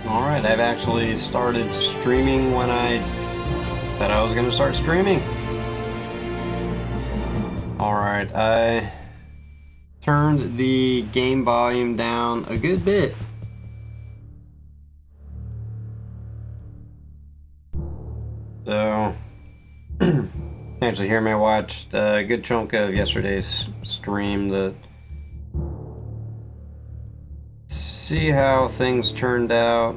Alright, I've actually started streaming when I said I was going to start streaming. Alright, I turned the game volume down a good bit. So, actually hear me, I watched a good chunk of yesterday's stream to see how things turned out.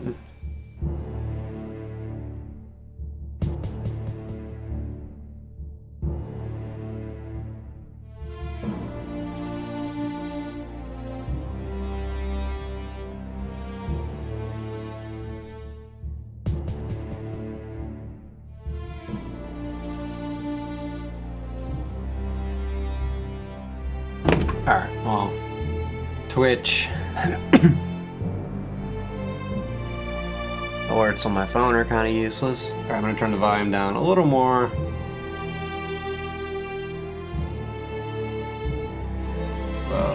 Alright, well, Twitch alerts on my phone are kind of useless. Alright, I'm going to turn the volume down a little more.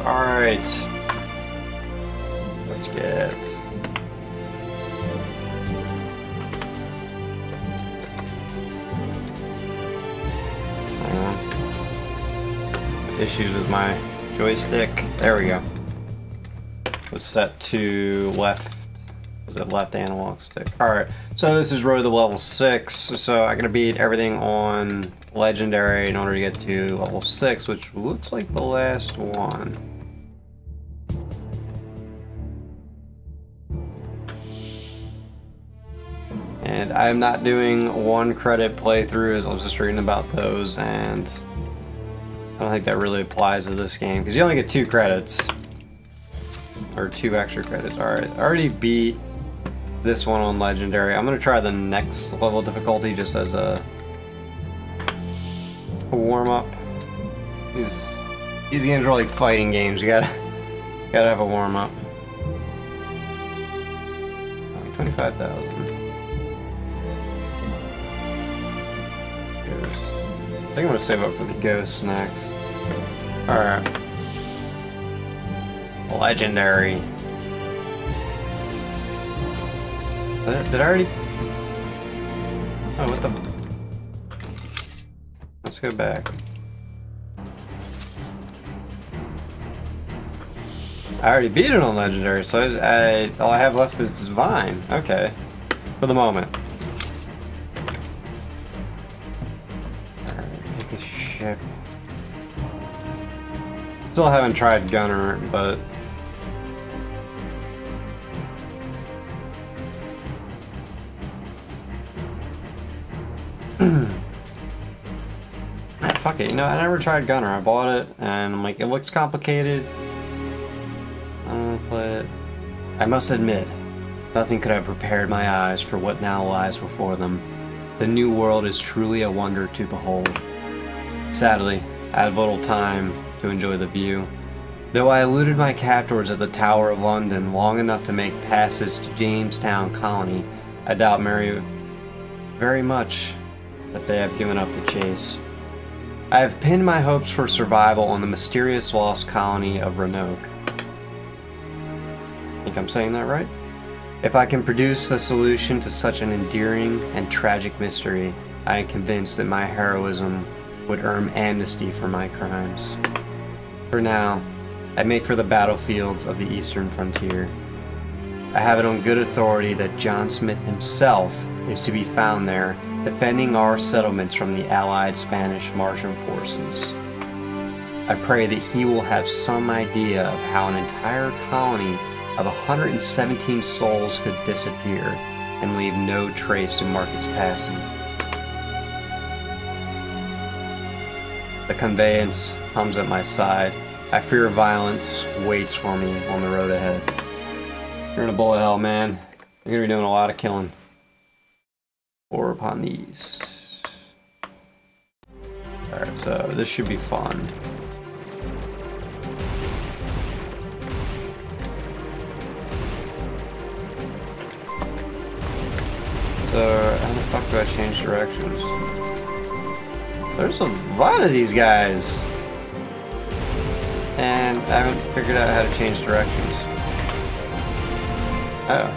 Alright, let's get... issues with my joystick. There we go. Was set to left. Was it left analog stick? Alright, so this is road to level 6. So I gotta beat everything on legendary in order to get to level 6, which looks like the last one. And I'm not doing 1 credit playthroughs. I was just reading about those, and I don't think that really applies to this game, because you only get 2 credits. Or 2 extra credits. Alright, I already beat this one on Legendary. I'm going to try the next level of difficulty just as a warm-up. These games are like fighting games. You gotta have a warm-up. 25,000. I think I'm going to save up for the ghosts next. Alright. Legendary. Did I already... Oh, what the... Let's go back. I already beat it on Legendary, so all I have left is Divine. Okay. For the moment. Alright, make this shit. Still haven't tried Gunner, but... Fuck it, you know, I never tried Gunner. I bought it, and I'm like, it looks complicated. I'm gonna play it. I must admit, nothing could have prepared my eyes for what now lies before them. The new world is truly a wonder to behold. Sadly, I had little time to enjoy the view. Though I eluded my captors at the Tower of London long enough to make passes to Jamestown colony, I doubt very much that they have given up the chase. I have pinned my hopes for survival on the mysterious lost colony of Roanoke. I think I'm saying that right? If I can produce the solution to such an endearing and tragic mystery, I am convinced that my heroism would earn amnesty for my crimes. For now, I make for the battlefields of the eastern frontier. I have it on good authority that John Smith himself is to be found there, defending our settlements from the allied Spanish Martian forces. I pray that he will have some idea of how an entire colony of 117 souls could disappear and leave no trace to mark its passing. The conveyance hums at my side. I fear violence waits for me on the road ahead. You're in a bullet hell, man. You're gonna be doing a lot of killing. Or upon the east. Alright, so this should be fun. So, how the fuck do I change directions? There's a lot of these guys! And I haven't figured out how to change directions. Oh.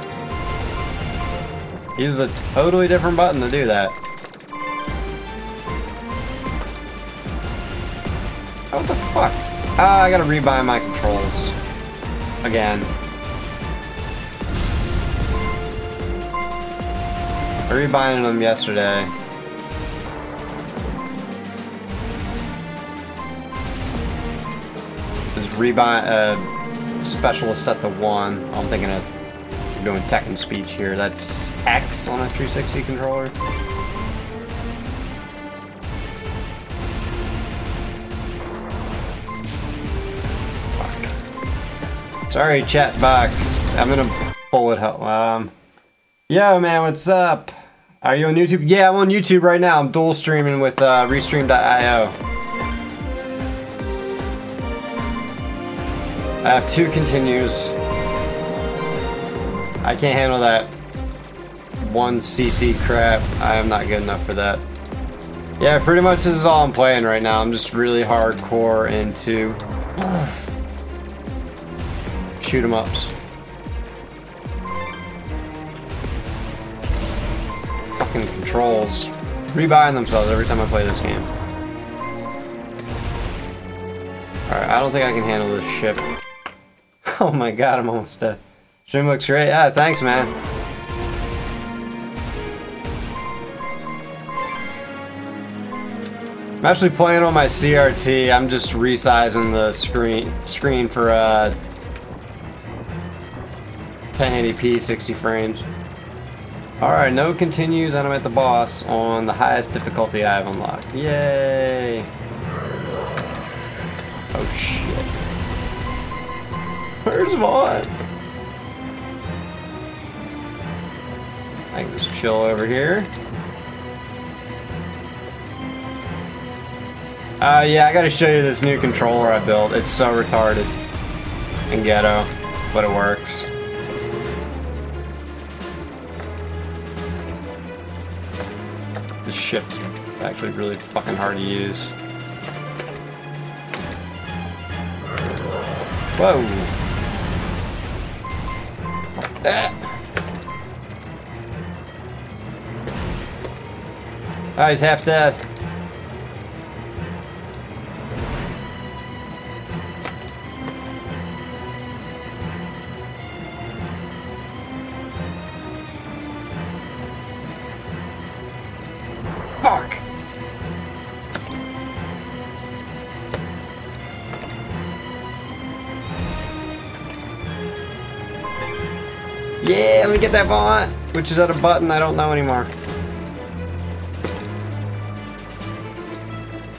Use a totally different button to do that. Oh, what the fuck? Ah, I gotta rebind my controls. Again. I rebinded them yesterday. Just rebind specialist set to 1. I'm thinking of doing Tekken speech here. That's X on a 360 controller. Fuck. Sorry, chat box. I'm in a bullet hell. Yo, man, what's up? Are you on YouTube? Yeah, I'm on YouTube right now. I'm dual streaming with Restream.io. I have 2 continues. I can't handle that 1 CC crap. I am not good enough for that. Yeah, pretty much this is all I'm playing right now. I'm just really hardcore into shoot 'em ups. Fucking controls rebind themselves every time I play this game. Alright, I don't think I can handle this ship. Oh my god, I'm almost dead. Stream looks great. Yeah, thanks, man. I'm actually playing on my CRT. I'm just resizing the screen for 1080p 60 frames. Alright, no continues, and I'm at the boss on the highest difficulty I have unlocked. Yay! Oh shit. Where's Vaughn? I can just chill over here. Yeah, I gotta show you this new controller I built. It's so retarded and ghetto, but it works. This ship's actually really fucking hard to use. Whoa! Fuck that! Oh, he's half dead. Fuck! Yeah, let me get that font, which is at a button I don't know anymore.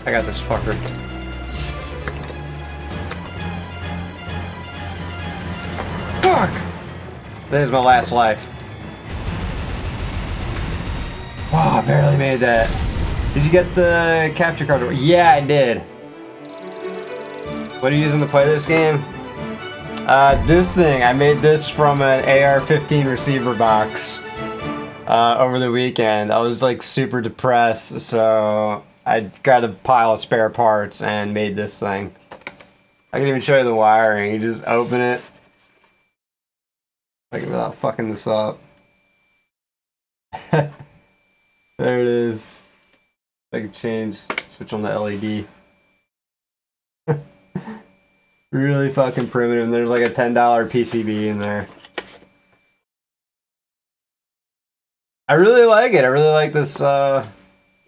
I got this fucker. Fuck! That is my last life. Oh, I barely made that. Did you get the capture card? Yeah, I did. What are you using to play this game? This thing. I made this from an AR-15 receiver box over the weekend. I was like super depressed, so I got a pile of spare parts and made this thing. I can even show you the wiring. You just open it. Like without fucking this up. There it is. I can change, switch on the LED. Really fucking primitive. And there's like a $10 PCB in there. I really like it. I really like this.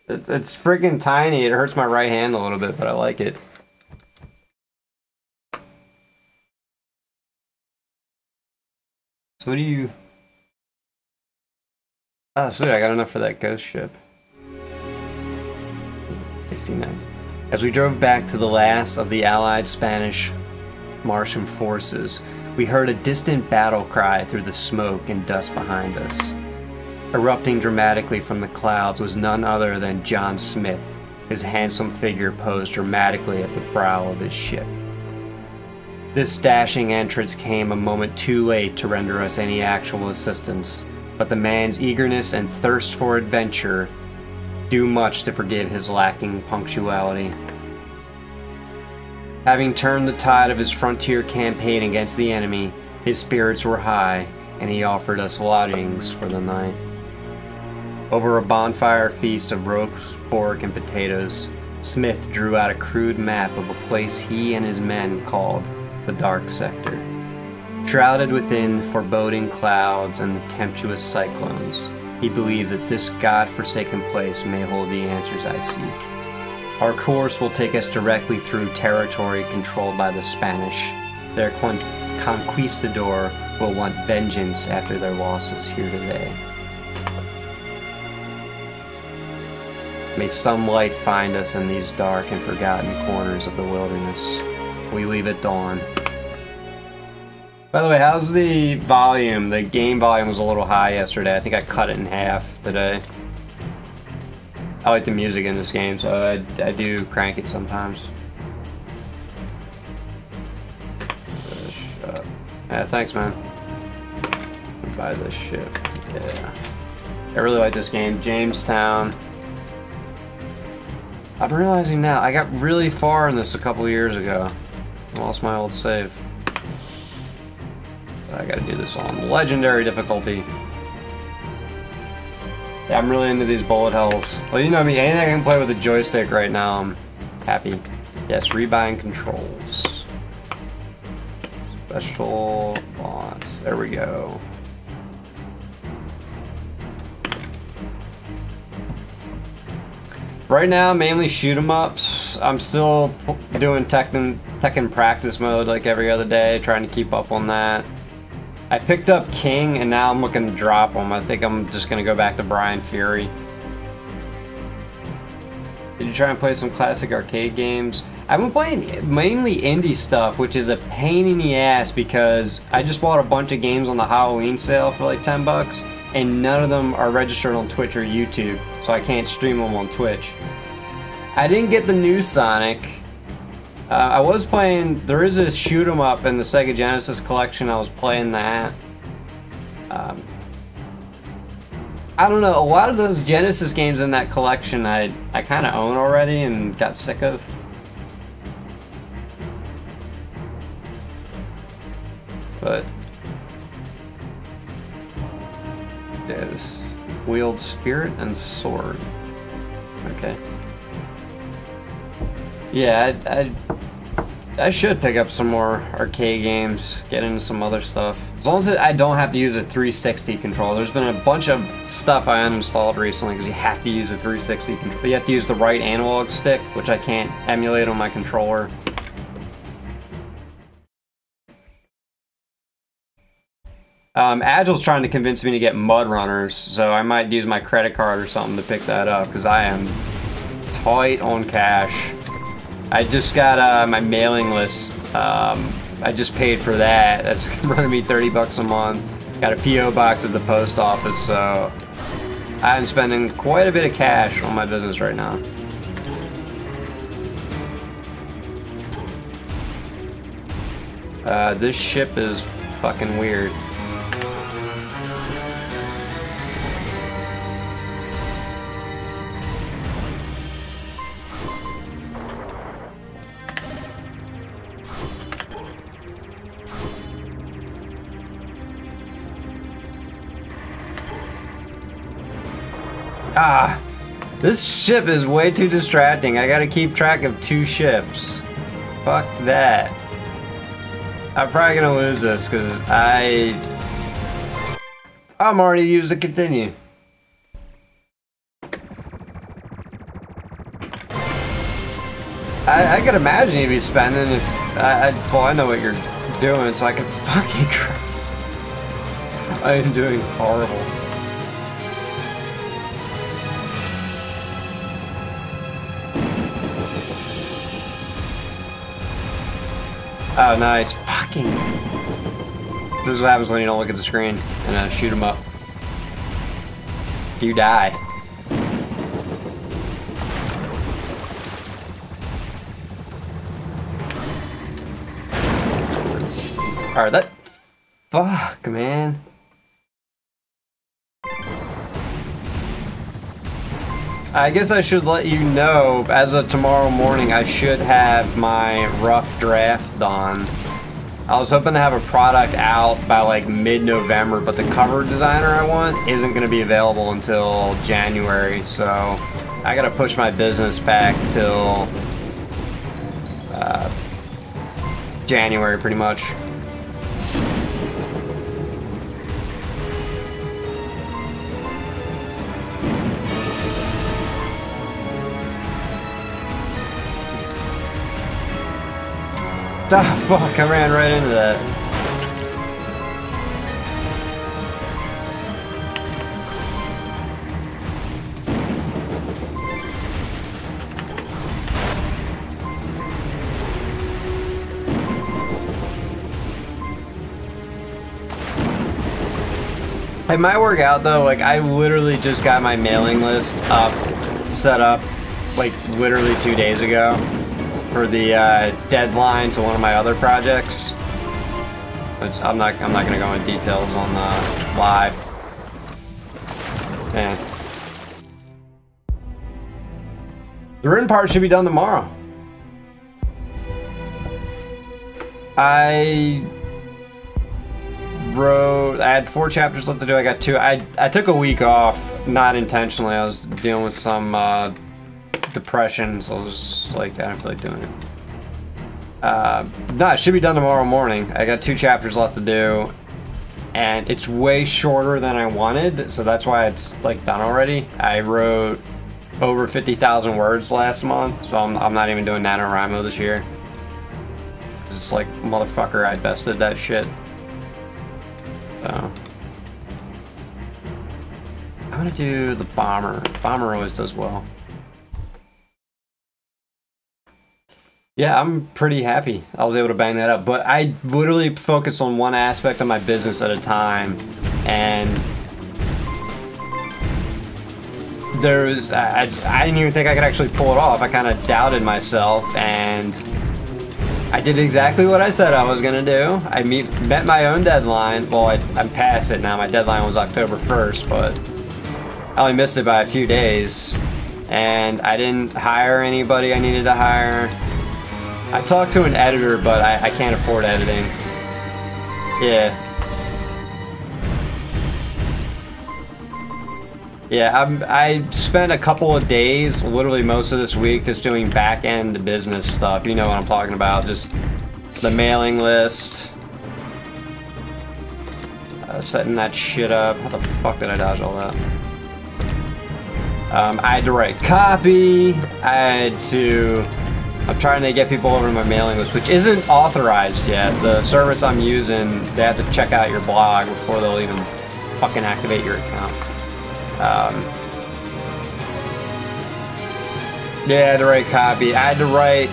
It's freaking tiny. It hurts my right hand a little bit, but I like it. So what do you... Oh, sweet. I got enough for that ghost ship. 69. As we drove back to the last of the Allied Spanish Martian forces, we heard a distant battle cry through the smoke and dust behind us. Erupting dramatically from the clouds was none other than John Smith, his handsome figure posed dramatically at the brow of his ship. This dashing entrance came a moment too late to render us any actual assistance, but the man's eagerness and thirst for adventure do much to forgive his lacking punctuality. Having turned the tide of his frontier campaign against the enemy, his spirits were high, and he offered us lodgings for the night. Over a bonfire feast of roast pork and potatoes, Smith drew out a crude map of a place he and his men called the Dark Sector. Shrouded within foreboding clouds and the tempestuous cyclones, he believes that this god-forsaken place may hold the answers I seek. Our course will take us directly through territory controlled by the Spanish. Their conquistador will want vengeance after their losses here today. May some light find us in these dark and forgotten corners of the wilderness. We leave at dawn. By the way, how's the volume? The game volume was a little high yesterday. I think I cut it in half today. I like the music in this game, so I do crank it sometimes. Shut up. Yeah, thanks, man. Buy this shit. Yeah. I really like this game. Jamestown. I'm realizing now, I got really far in this a couple years ago. I lost my old save. I gotta do this on legendary difficulty. Yeah, I'm really into these bullet hells. Well, you know me, anything I can play with a joystick right now, I'm happy. Yes, rebind controls. Special bot. There we go. Right now, mainly shoot 'em ups. I'm still doing Tekken practice mode like every other day, trying to keep up on that. I picked up King, and now I'm looking to drop him. I think I'm just gonna go back to Brian Fury. Did you try and play some classic arcade games? I've been playing mainly indie stuff, which is a pain in the ass because I just bought a bunch of games on the Halloween sale for like 10 bucks, and none of them are registered on Twitch or YouTube, so I can't stream them on Twitch. I didn't get the new Sonic. I was playing, there is a shoot 'em up in the Sega Genesis collection, I was playing that. I don't know, a lot of those Genesis games in that collection I kind of own already and got sick of. But yeah, this wield spirit and sword. Okay. Yeah, I should pick up some more arcade games, get into some other stuff. As long as I don't have to use a 360 controller. There's been a bunch of stuff I uninstalled recently because you have to use a 360 controller. You have to use the right analog stick, which I can't emulate on my controller. Agile's trying to convince me to get Mud Runners, so I might use my credit card or something to pick that up because I am tight on cash. I just got my mailing list. I just paid for that. That's running me 30 bucks a month. Got a P.O. box at the post office, so I'm spending quite a bit of cash on my business right now. This ship is fucking weird. Ah, this ship is way too distracting. I gotta keep track of 2 ships. Fuck that. I'm probably gonna lose this because I'm already used to continue. I could imagine you'd be spending if well, I know what you're doing, so I can fucking Christ. I am doing horrible. Oh, nice. Fucking. This is what happens when you don't look at the screen and shoot them up. You die. Alright, that. Fuck, man. I guess I should let you know, as of tomorrow morning, I should have my rough draft done. I was hoping to have a product out by like mid-November, but the cover designer I want isn't going to be available until January, so I got to push my business back till January pretty much. Ah, fuck, I ran right into that. It might work out though, like I literally just got my mailing list set up like literally 2 days ago for the deadline to one of my other projects. I'm not gonna go into details on live. Man. The written part should be done tomorrow. I had 4 chapters left to do. I got 2. I took a week off, not intentionally. I was dealing with some depression, so I was just like, I don't feel like doing it. No, it should be done tomorrow morning. I got 2 chapters left to do, and it's way shorter than I wanted, so that's why it's like done already. I wrote over 50,000 words last month, so I'm not even doing NaNoWriMo this year. It's like, motherfucker, I bested that shit. So I'm gonna do the bomber. Bomber always does well. Yeah, I'm pretty happy I was able to bang that up, but I literally focused on one aspect of my business at a time, and I didn't even think I could actually pull it off. I kind of doubted myself, and I did exactly what I said I was gonna do. I met my own deadline. Well, I'm past it now. My deadline was October 1st, but I only missed it by a few days, and I didn't hire anybody I needed to hire. I talked to an editor, but I can't afford editing. Yeah. Yeah, I spent a couple of days, literally most of this week, just doing back-end business stuff. You know what I'm talking about, just the mailing list. Setting that shit up. How the fuck did I dodge all that? I had to write copy. I'm trying to get people over to my mailing list, which isn't authorized yet. The service I'm using, they have to check out your blog before they'll even fucking activate your account. Yeah, I had to write copy. I had to write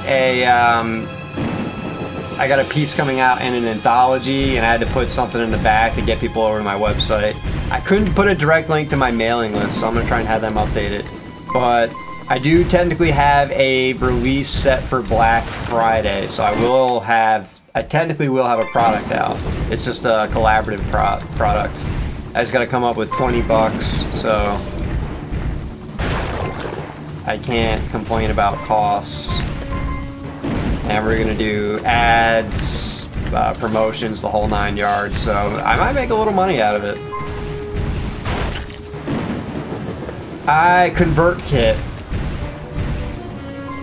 I got a piece coming out in an anthology, and I had to put something in the back to get people over to my website. I couldn't put a direct link to my mailing list, so I'm gonna try and have them update it. But I do technically have a release set for Black Friday, so I technically will have a product out. It's just a collaborative product. I just gotta come up with 20 bucks, so I can't complain about costs. And we're gonna do ads, promotions, the whole 9 yards, so I might make a little money out of it. ConvertKit.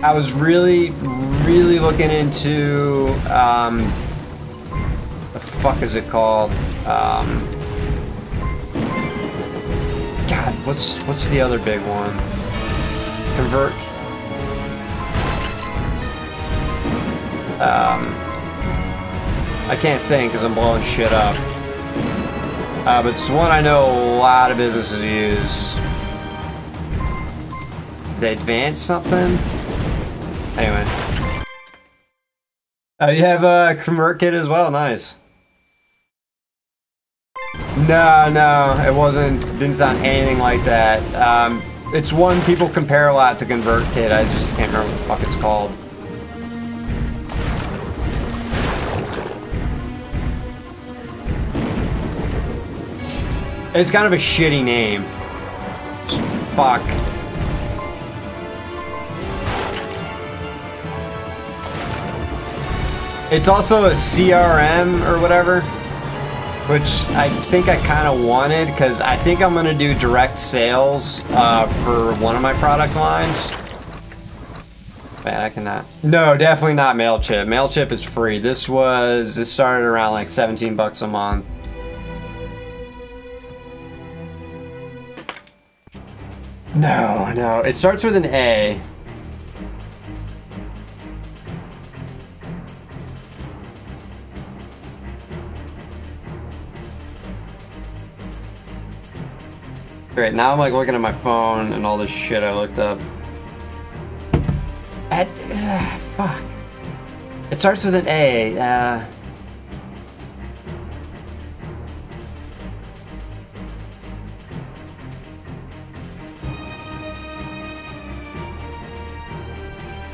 I was really looking into, the fuck is it called? God, what's the other big one? Convert. I can't think because I'm blowing shit up. But it's one I know a lot of businesses use. Is it advanced something? Anyway. Oh, you have a ConvertKit as well? Nice. No, it didn't sound anything like that. It's one people compare a lot to ConvertKit. I just can't remember what the fuck it's called. It's kind of a shitty name. Fuck. It's also a CRM or whatever, which I think I kind of wanted because I think I'm going to do direct sales for one of my product lines. Man, I cannot. No, definitely not MailChimp. MailChimp is free. This started around like 17 bucks a month. No, it starts with an A. Great, now I'm like looking at my phone and all this shit I looked up. Fuck. It starts with an A.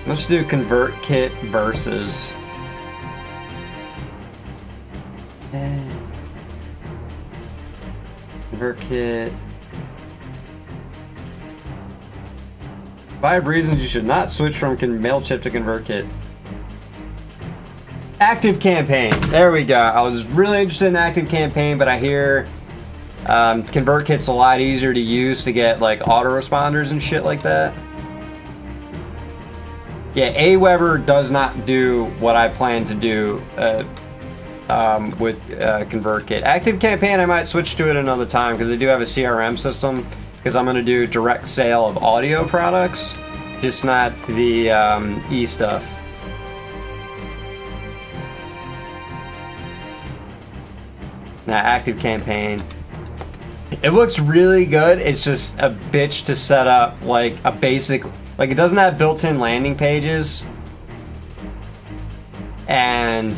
Let's do ConvertKit versus. ConvertKit. 5 reasons you should not switch from MailChimp to ConvertKit. ActiveCampaign. There we go. I was really interested in ActiveCampaign, but I hear ConvertKit's a lot easier to use to get like autoresponders and shit like that. Yeah, Aweber does not do what I plan to do with ConvertKit. ActiveCampaign, I might switch to it another time because they do have a CRM system. Because I'm going to do direct sale of audio products, just not the e-stuff. Now, ActiveCampaign. It looks really good. It's just a bitch to set up like a basic, like it doesn't have built-in landing pages. And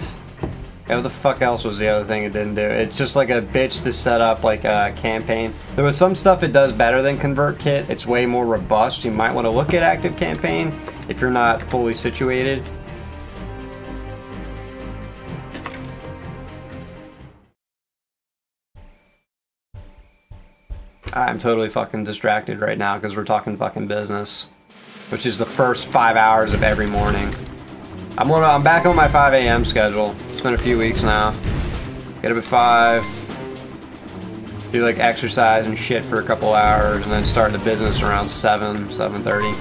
what the fuck else was the other thing it didn't do? It's just like a bitch to set up like a campaign. There was some stuff it does better than ConvertKit. It's way more robust. You might want to look at ActiveCampaign if you're not fully situated. I'm totally fucking distracted right now because we're talking fucking business, which is the first 5 hours of every morning. I'm back on my 5 a.m. schedule. It's been a few weeks now. Get up at 5, do like exercise and shit for a couple hours, and then start the business around 7:30.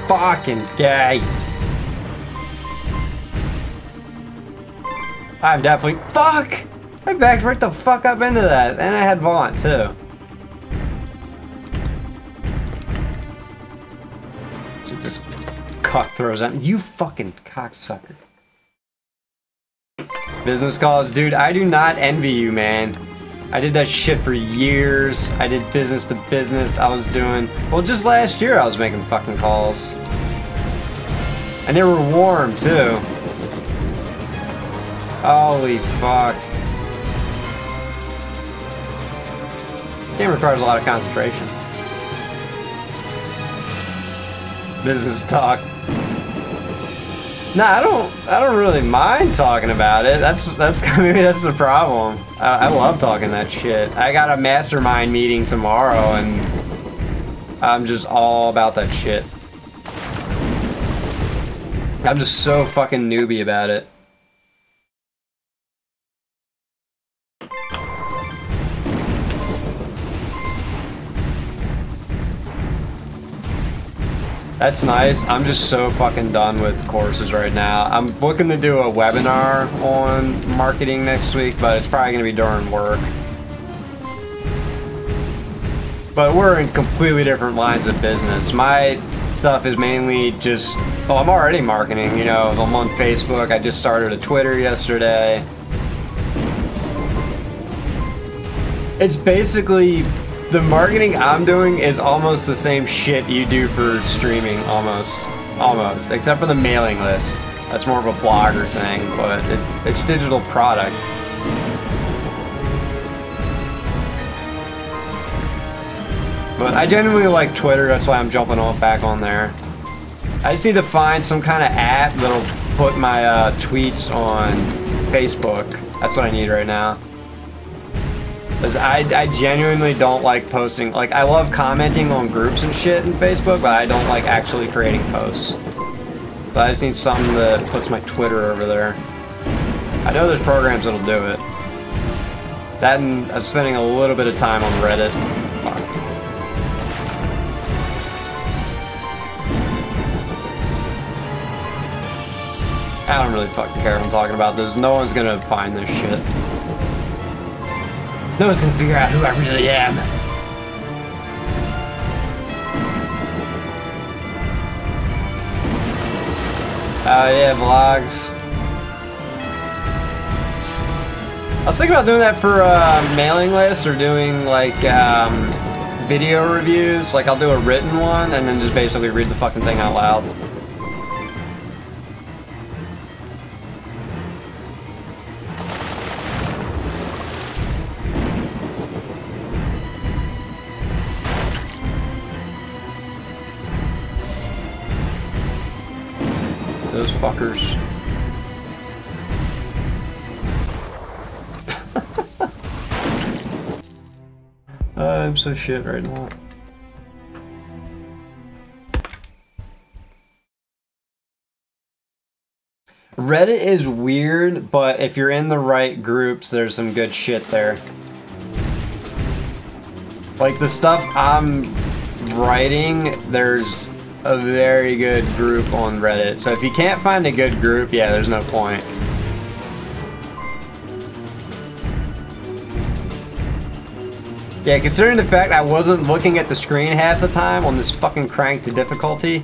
Fucking gay. I'm definitely. Fuck! I backed right the fuck up into that. And I had Vaughn, too. So this cuck throws at me. You fucking cocksucker. Business calls. Dude, I do not envy you, man. I did that shit for years. I did business to business. I was doing. Well, just last year I was making fucking calls. And they were warm, too. Holy fuck. This game requires a lot of concentration. Business talk. Nah, I don't really mind talking about it. That's maybe that's the problem. I love talking that shit. I got a mastermind meeting tomorrow and I'm just all about that shit. I'm just so fucking newbie about it. That's nice. I'm just so fucking done with courses right now. I'm looking to do a webinar on marketing next week, but it's probably going to be during work. But we're in completely different lines of business. My stuff is mainly just, well, I'm already marketing, you know, I'm on Facebook. I just started a Twitter yesterday. It's basically, the marketing I'm doing is almost the same shit you do for streaming, almost, except for the mailing list. That's more of a blogger thing, but it's digital product. But I genuinely like Twitter, that's why I'm jumping back on there. I just need to find some kind of app that'll put my tweets on Facebook. That's what I need right now. Because I genuinely don't like posting. Like, I love commenting on groups and shit in Facebook, but I don't like actually creating posts. So I just need something that puts my Twitter over there. I know there's programs that'll do it. That and I'm spending a little bit of time on Reddit. Fuck. I don't really fucking care if I'm talking about this. No one's gonna find this shit. No one's gonna figure out who I really am. Oh yeah, vlogs. I was thinking about doing that for mailing lists or doing like video reviews. Like I'll do a written one and then just basically read the fucking thing out loud. Those fuckers. I'm so shit right now. Reddit is weird, but if you're in the right groups, there's some good shit there. Like the stuff I'm writing, there's a very good group on Reddit. So if you can't find a good group, yeah, there's no point. Yeah, considering the fact I wasn't looking at the screen half the time on this fucking cranked difficulty,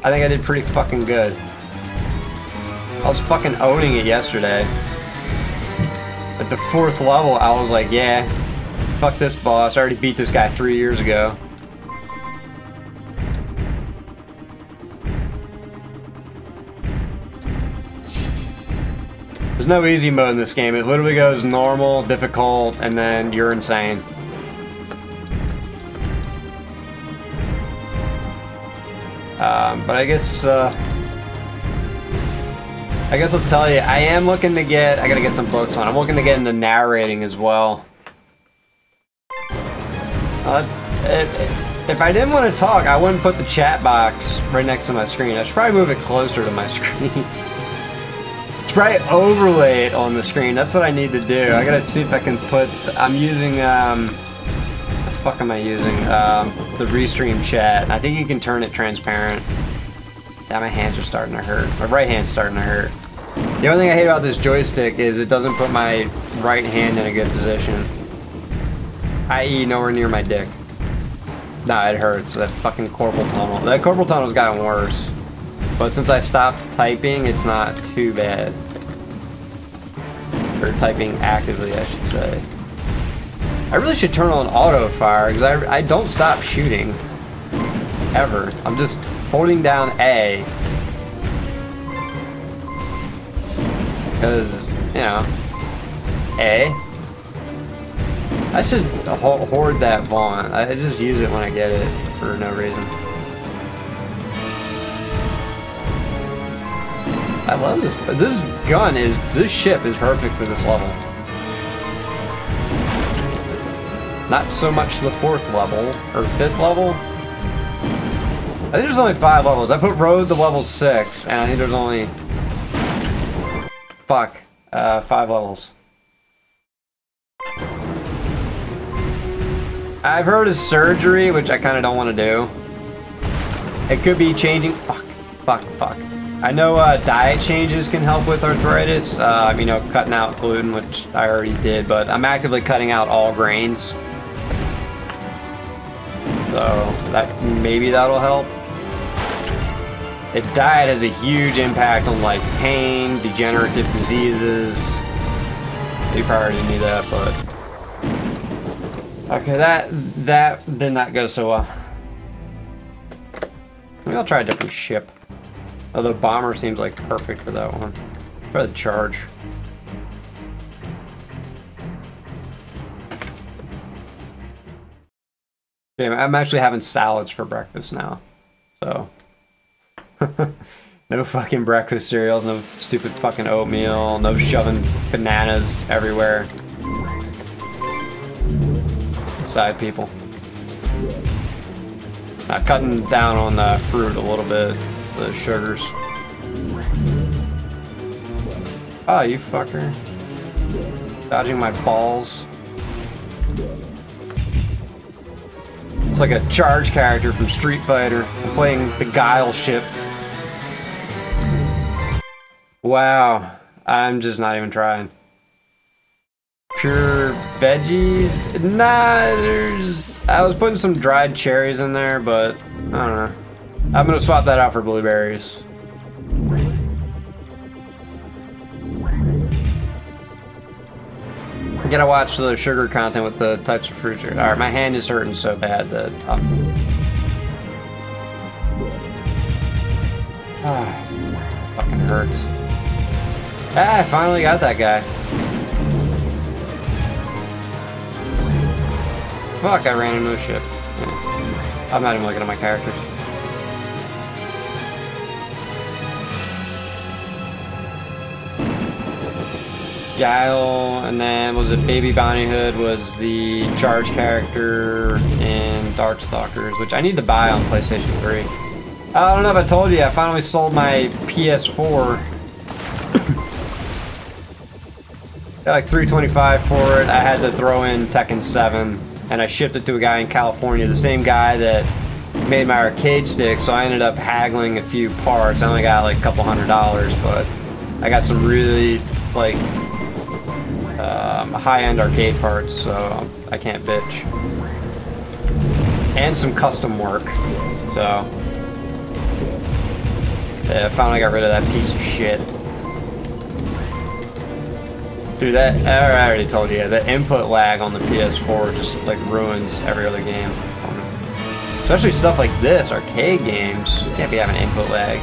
I think I did pretty fucking good. I was fucking owning it yesterday. At the 4th level, I was like, yeah, fuck this boss. I already beat this guy 3 years ago. There's no easy mode in this game. It literally goes normal, difficult, and then you're insane. But I guess I'll tell you, I am looking to get, I gotta get some books on. I'm looking to get into narrating as well. If I didn't want to talk, I wouldn't put the chat box right next to my screen. I should probably move it closer to my screen. Should probably overlay it on the screen. That's what I need to do. I gotta see if I can put, I'm using, what the fuck am I using? The Restream chat. I think you can turn it transparent. Yeah, my hands are starting to hurt. My right hand's starting to hurt. The only thing I hate about this joystick is it doesn't put my right hand in a good position. I.e. nowhere near my dick. Nah, it hurts. That fucking carpal tunnel. That carpal tunnel's gotten worse. But since I stopped typing, it's not too bad. Or typing actively, I should say. I really should turn on auto fire, because I don't stop shooting. Ever. I'm just holding down A. Because, you know, A. I should hoard that Vaughn. I just use it when I get it for no reason. I love this. This gun is, this ship is perfect for this level. Not so much the 4th level, or 5th level. I think there's only 5 levels. I put Road to level 6, and I think there's only... Fuck. 5 levels. I've heard of surgery, which I kind of don't want to do. It could be changing... Fuck. I know diet changes can help with arthritis. You know, cutting out gluten, which I already did, but I'm actively cutting out all grains. So, maybe that'll help. Diet has a huge impact on like pain, degenerative diseases. You probably already knew that, but okay, that did not go so well. Maybe I'll try a different ship. Although bomber seems like perfect for that one. Try the charge. Damn, I'm actually having salads for breakfast now, so. No fucking breakfast cereals, no stupid fucking oatmeal, no shoving bananas everywhere. Side people. Cutting down on the fruit a little bit, the sugars. Oh, you fucker. Dodging my balls. It's like a charge character from Street Fighter. I'm playing the Guile ship. Wow, I'm just not even trying. Pure veggies? Nah, I was putting some dried cherries in there, but I don't know. I'm gonna swap that out for blueberries. I gotta watch the sugar content with the types of fruits. Alright, my hand is hurting so bad that fucking hurts. Ah, I finally got that guy. Fuck, I ran into a ship. Yeah. I'm not even looking at my characters. Guile, and then was it Baby Bonnie Hood was the charge character in Darkstalkers, which I need to buy on PlayStation 3. I don't know if I told you, I finally sold my PS4. Got like $325 for it. I had to throw in Tekken 7, and I shipped it to a guy in California, the same guy that made my arcade stick, so I ended up haggling a few parts. I only got like a couple $100, but I got some really like high-end arcade parts, so I can't bitch. And some custom work, so yeah, I finally got rid of that piece of shit. Dude, that, I already told you, the input lag on the PS4 just like ruins every other game. Especially stuff like this, arcade games, you can't be having input lag.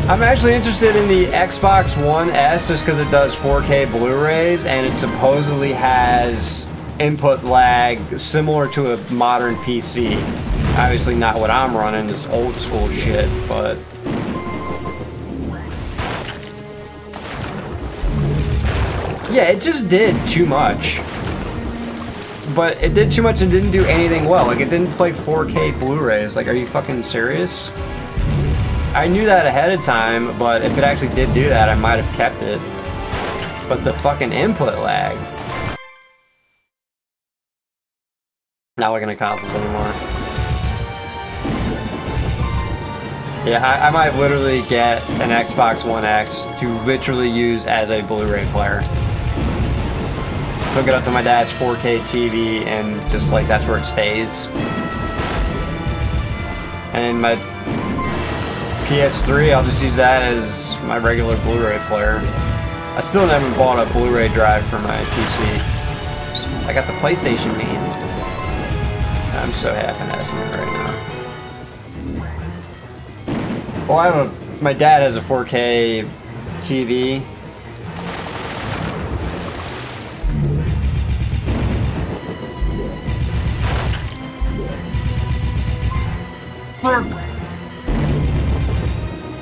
I'm actually interested in the Xbox One S just because it does 4K Blu-rays and it supposedly has input lag similar to a modern PC. Obviously not what I'm running, this old school shit, but yeah, it just did too much. But it did too much and didn't do anything well. Like, it didn't play 4K Blu-rays. Like, are you fucking serious? I knew that ahead of time, but if it actually did do that, I might have kept it. But the fucking input lag. Not looking at consoles anymore. Yeah, I might literally get an Xbox One X to literally use as a Blu-ray player. Hook it up to my dad's 4K TV and just like that's where it stays. And my PS3, I'll just use that as my regular Blu-ray player. I still never bought a Blu-ray drive for my PC. I got the PlayStation Mini. I'm so half-assing it right now. Well, my dad has a 4K TV.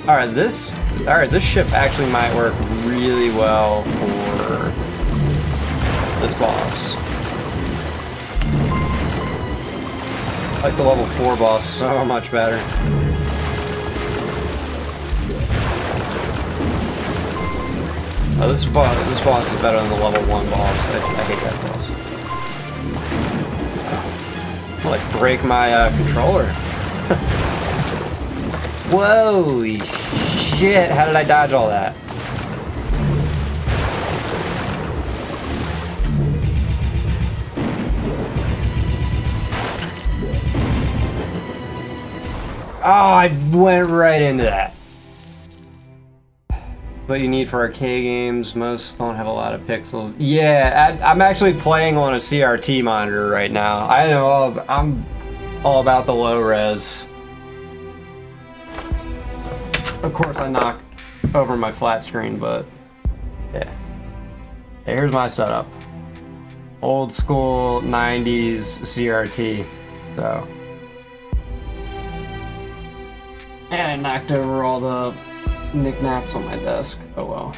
Alright, this ship actually might work really well for this boss. I like the level 4 boss so much better. Oh, this boss is better than the level 1 boss. I hate that boss. I'll like break my controller. Whoa, shit, how did I dodge all that? Oh, I went right into that. What you need for arcade games, most don't have a lot of pixels. Yeah, I'm actually playing on a CRT monitor right now. I know, I'm all about the low res. Of course I knocked over my flat screen, but yeah. Hey, here's my setup. Old school 90s CRT, so. And I knocked over all the knickknacks on my desk. Oh well.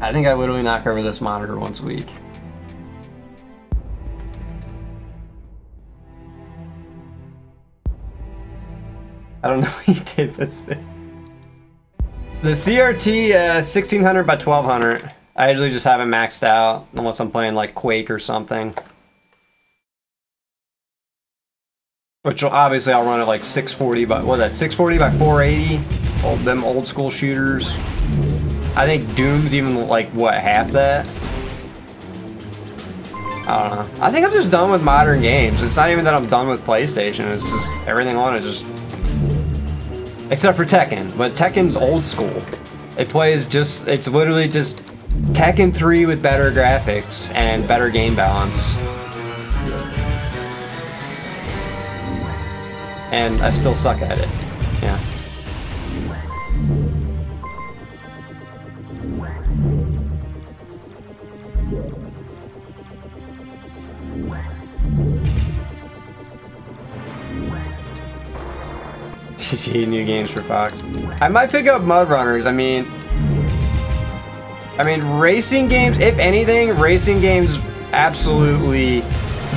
I think I literally knock over this monitor once a week. I don't know what you did, but the CRT 1600 by 1200. I usually just have it maxed out unless I'm playing like Quake or something. Which obviously I'll run at like 640 by, what is that, 640 by 480? Them old school shooters. I think Doom's even like, what, half that? I don't know. I think I'm just done with modern games. It's not even that I'm done with PlayStation. It's just everything on it just... Except for Tekken. But Tekken's old school. It plays just... It's literally just Tekken 3 with better graphics and better game balance. And I still suck at it. Yeah. New games for Fox. I might pick up Mud Runners. I mean, racing games, if anything, racing games absolutely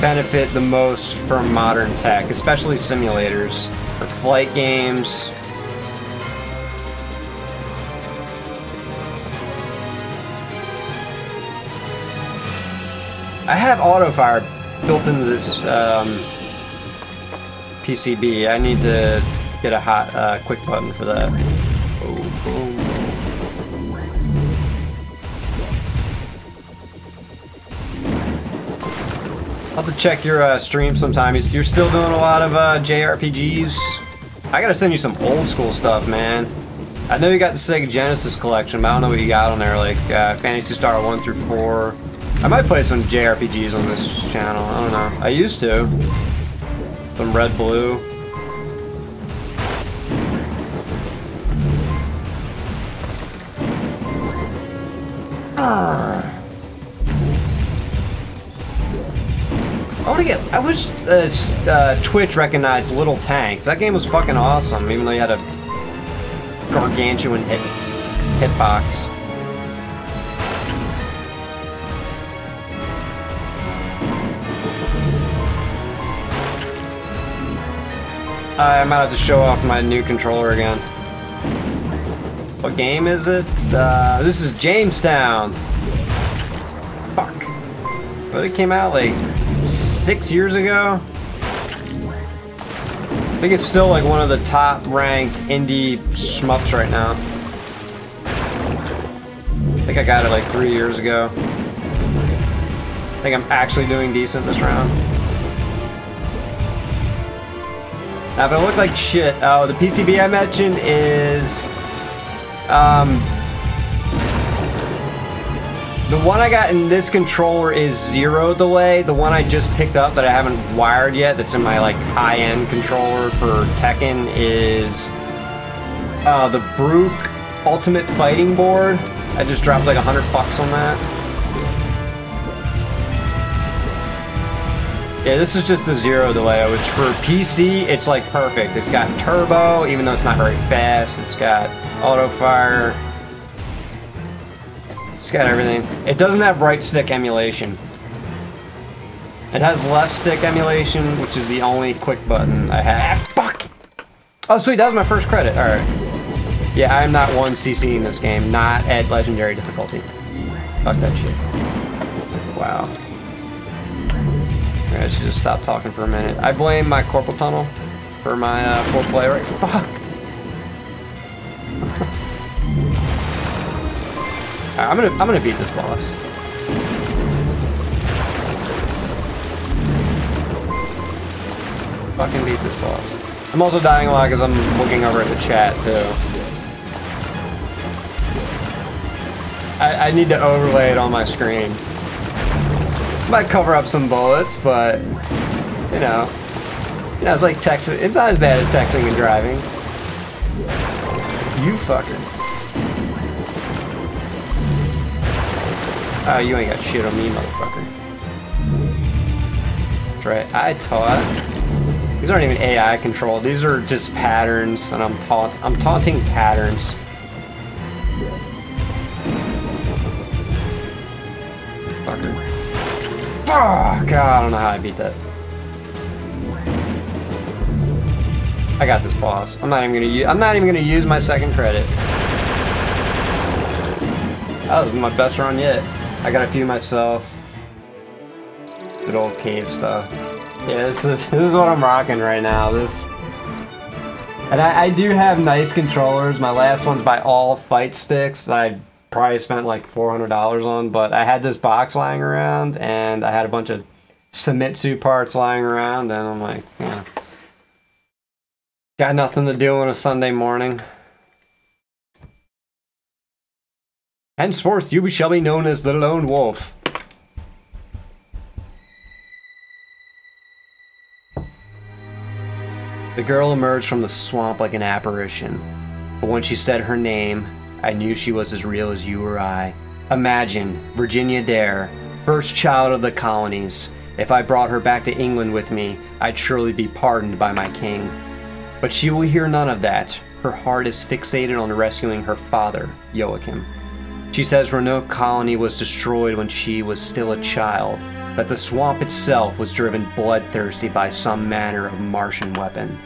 benefit the most from modern tech, especially simulators or flight games. I have auto fire built into this PCB. I need to get a hot quick button for that. Boom, boom. I'll have to check your stream sometime. You're still doing a lot of JRPGs. I gotta send you some old school stuff, man. I know you got the Sega Genesis collection, but I don't know what you got on there, like Phantasy Star 1 through 4. I might play some JRPGs on this channel. I don't know. I used to. Some Red Blue. I wish Twitch recognized Little Tanks. That game was fucking awesome, even though you had a gargantuan hitbox. I might have to show off my new controller again. What game is it? This is Jamestown. Fuck. But it came out like 6 years ago. I think it's still like one of the top ranked indie shmups right now. I think I got it like 3 years ago. I think I'm actually doing decent this round. Now if I look like shit, oh, the PCB I mentioned is the one I got in this controller is 0 delay. The one I just picked up that I haven't wired yet, that's in my like high-end controller for Tekken, is the Brook Ultimate Fighting Board. I just dropped like $100 on that. Yeah, this is just a 0 delay, which for PC, it's like perfect. It's got turbo, even though it's not very fast. It's got auto fire. It's got everything. It doesn't have right stick emulation. It has left stick emulation, which is the only quick button I have. Fuck! Oh, sweet, that was my first credit. Alright. Yeah, I'm not 1cc in this game. Not at legendary difficulty. Fuck that shit. Wow. I should just stop talking for a minute. I blame my corporal tunnel for my poor play. Right? Fuck. I'm gonna beat this boss. Fucking beat this boss. I'm also dying a lot because I'm looking over at the chat too. I need to overlay it on my screen. Might cover up some bullets, but you know, it's like texting. It's not as bad as texting and driving. You fucker. Oh, you ain't got shit on me, motherfucker. That's right. I taught These aren't even AI controlled. These are just patterns, and I'm taunting patterns. Fucker. Oh god, I don't know how I beat that. I got this boss. I'm not even gonna use my second credit. That was my best run yet. I got a few myself. Good old cave stuff. Yeah, this is what I'm rocking right now. And I do have nice controllers. My last one's by All Fight Sticks that I probably spent like $400 on, but I had this box lying around and I had a bunch of Famitsu parts lying around, and I'm like, yeah, got nothing to do on a Sunday morning. Henceforth, you shall be known as the Lone Wolf. The girl emerged from the swamp like an apparition, but when she said her name, I knew she was as real as you or I. Imagine, Virginia Dare, first child of the colonies. If I brought her back to England with me, I'd surely be pardoned by my king. But she will hear none of that. Her heart is fixated on rescuing her father, Joachim. She says Renault colony was destroyed when she was still a child, that the swamp itself was driven bloodthirsty by some manner of Martian weapon.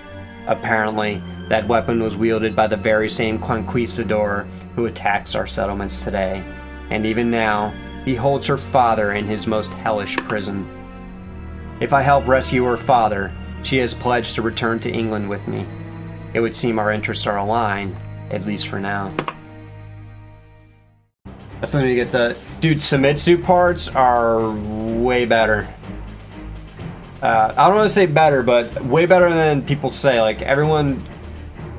Apparently, that weapon was wielded by the very same conquistador who attacks our settlements today, and even now, he holds her father in his most hellish prison. If I help rescue her father, she has pledged to return to England with me. It would seem our interests are aligned, at least for now. That's something to get to. Dude, Famitsu parts are way better. I don't want to say better, but way better than people say. Like, everyone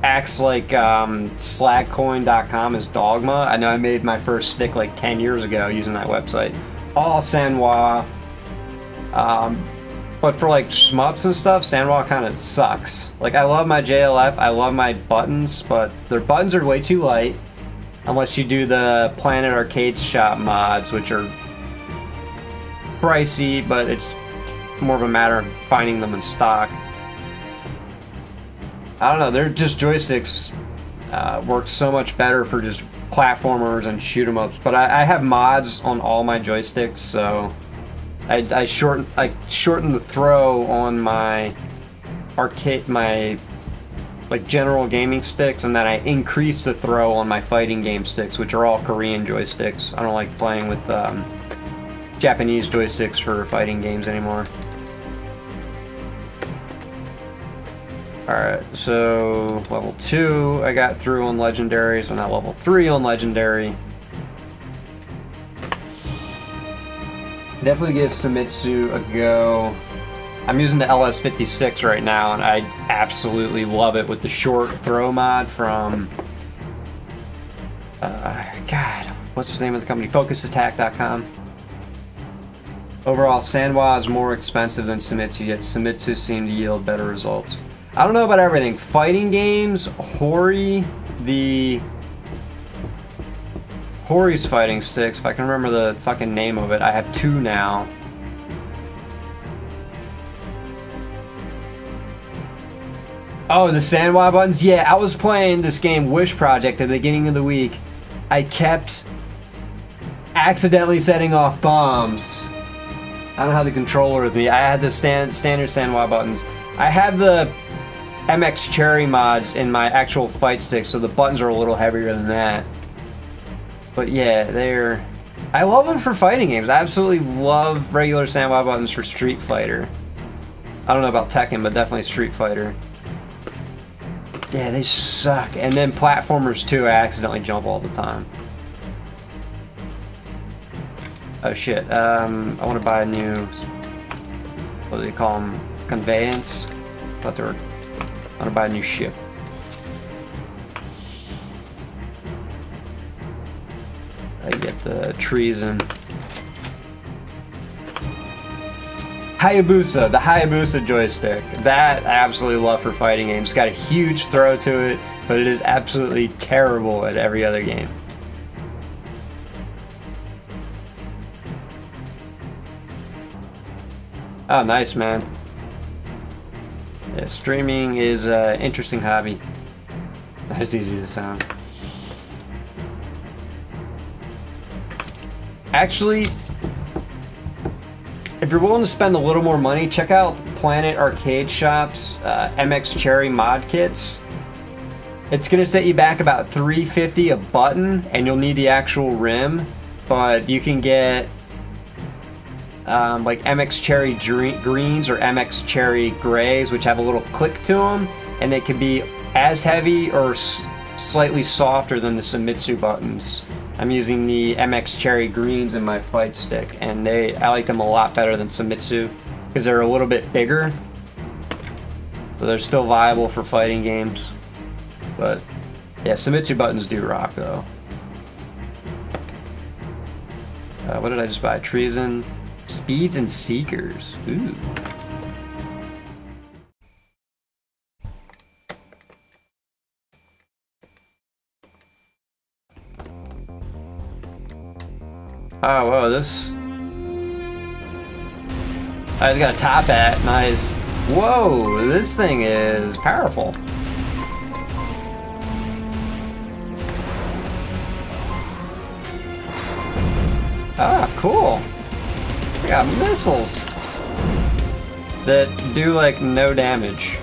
acts like slackcoin.com is dogma. I know I made my first stick like 10 years ago using that website. All Sanwa. But for like shmups and stuff, Sanwa kind of sucks. Like, I love my JLF, I love my buttons, but their buttons are way too light. Unless you do the Planet Arcade Shop mods, which are pricey, but it's more of a matter of finding them in stock. I don't know, they're just joysticks work so much better for just platformers and shoot 'em ups. But I have mods on all my joysticks, so I shorten the throw on my arcade, my like general gaming sticks, and then I increase the throw on my fighting game sticks, which are all Korean joysticks. I don't like playing with Japanese joysticks for fighting games anymore. Alright, so level 2 I got through on Legendary, so now level 3 on Legendary. Definitely give Famitsu a go. I'm using the LS56 right now, and I absolutely love it with the short throw mod from, God, what's the name of the company? FocusAttack.com. Overall, Sanwa is more expensive than Famitsu, yet Famitsu seem to yield better results. I don't know about everything. Fighting games, Hori's fighting sticks, if I can remember the fucking name of it. I have 2 now. Oh, the Sanwa buttons? Yeah, I was playing this game Wish Project at the beginning of the week. I kept accidentally setting off bombs. I don't have the controller with me. I had the standard Sanwa buttons. I have the MX Cherry mods in my actual fight stick, so the buttons are a little heavier than that. But yeah, I love them for fighting games. I absolutely love regular Sanwa buttons for Street Fighter. I don't know about Tekken, but definitely Street Fighter. Yeah, they suck. And then platformers too, I accidentally jump all the time. Oh shit, I want to buy a new, what do they call them, conveyance? I thought they were, I want to buy a new ship. I get the treason. Hayabusa, the Hayabusa joystick. That I absolutely love for fighting games. It's got a huge throw to it, but it is absolutely terrible at every other game. Oh, nice, man. Yeah, streaming is an interesting hobby. Not as easy as it sounds. Actually, if you're willing to spend a little more money, check out Planet Arcade Shop's MX Cherry mod kits. It's gonna set you back about $3.50 a button, and you'll need the actual rim, but you can get like MX Cherry greens or MX Cherry grays, which have a little click to them, and they can be as heavy or slightly softer than the Sumitsu buttons. I'm using the MX Cherry greens in my fight stick, and I like them a lot better than Sumitsu because they're a little bit bigger, but they're still viable for fighting games. But yeah, Sumitsu buttons do rock though. What did I just buy? Treason, Speeds, and Seekers. Ooh. Oh, whoa, this... I just got a top hat, nice. Whoa, this thing is powerful. Ah, cool. We got missiles that do like no damage.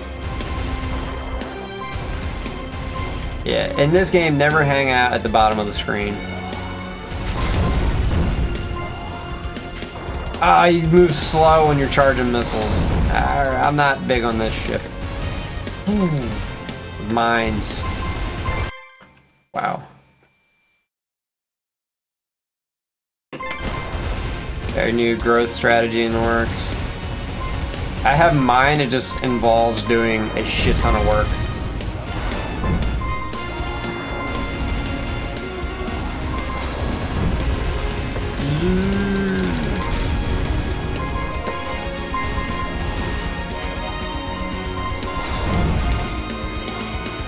Yeah, in this game, never hang out at the bottom of the screen. Ah, you move slow when you're charging missiles. I'm not big on this ship. Mines. Wow. Very new growth strategy in the works. I have mine, it just involves doing a shit ton of work.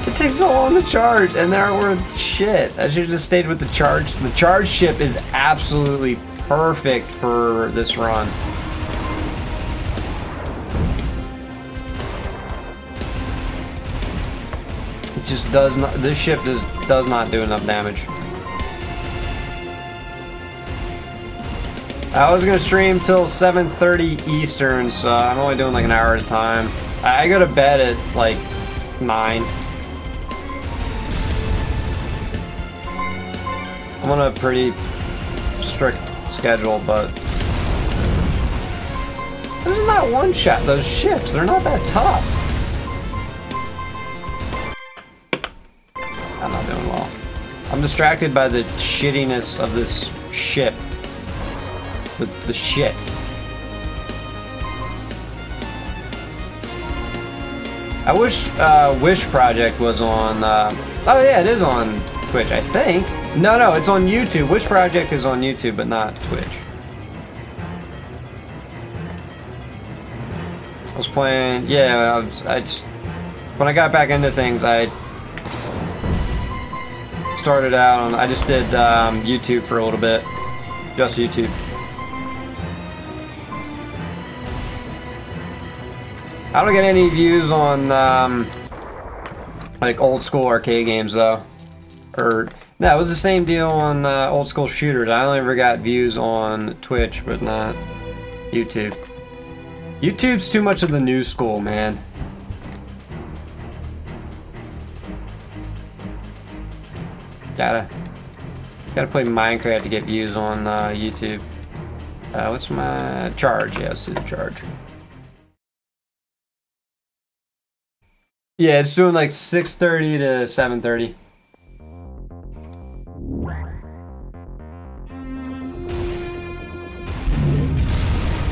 It takes so long to charge, and they're worth shit. I should have just stayed with the charge. The charge ship is absolutely perfect for this run. It just does not. This ship does not do enough damage. I was gonna stream till 7:30 Eastern, so I'm only doing like an hour at a time. I go to bed at like 9. I'm on a pretty strict schedule, but there's not one shot. Those ships, they're not that tough. I'm not doing well. I'm distracted by the shittiness of this ship. The shit. I wish Wish Project was on. Oh yeah, it is on Twitch, I think. No, it's on YouTube. Wish Project is on YouTube, but not Twitch. I was playing. Yeah, I just when I got back into things, I started out on. I just did YouTube for a little bit, just YouTube. I don't get any views on like old school arcade games though. Or no, it was the same deal on old school shooters. I only ever got views on Twitch, but not YouTube. YouTube's too much of the new school, man. Gotta play Minecraft to get views on YouTube. What's my charge? Yeah, let's do the charge. Yeah, it's doing like 6:30 to 7:30.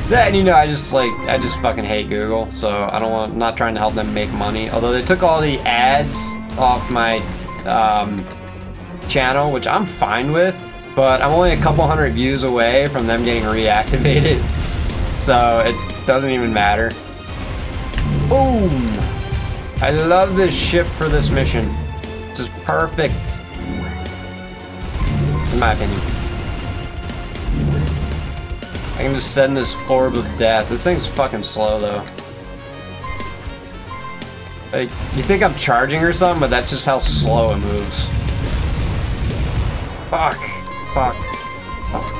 Yeah, and you know, I just fucking hate Google, so I'm not trying to help them make money. Although they took all the ads off my channel, which I'm fine with, but I'm only a couple hundred views away from them getting reactivated, so it doesn't even matter. Boom! I love this ship for this mission. This is perfect, in my opinion. I can just send this orb of death. This thing's fucking slow though. Like, you think I'm charging or something, but that's just how slow it moves. Fuck. Fuck. Fuck.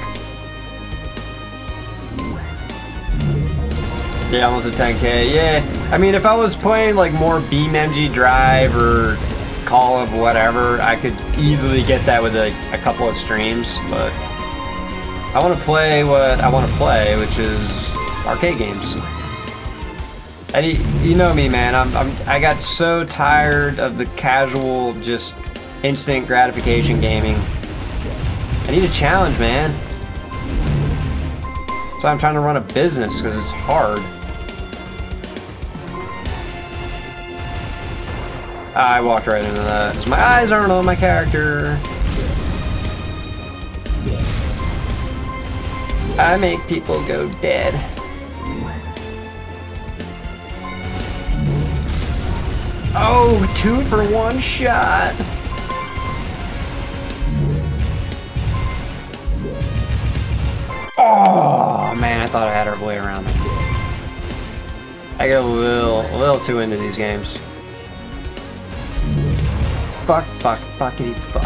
Yeah, almost a 10K. Yeah. I mean, if I was playing like more BeamNG Drive or Call of whatever, I could easily get that with like a couple of streams, but I want to play what I want to play, which is arcade games. And you know me, man. I got so tired of the casual, just instant gratification gaming. I need a challenge, man. So I'm trying to run a business because it's hard. I walked right into that because my eyes aren't on my character. I make people go dead. Oh, 2 for 1 shot. Oh man, I thought I had her way around me. I get a little too into these games. Fuck, fuck, fuckity, fuck.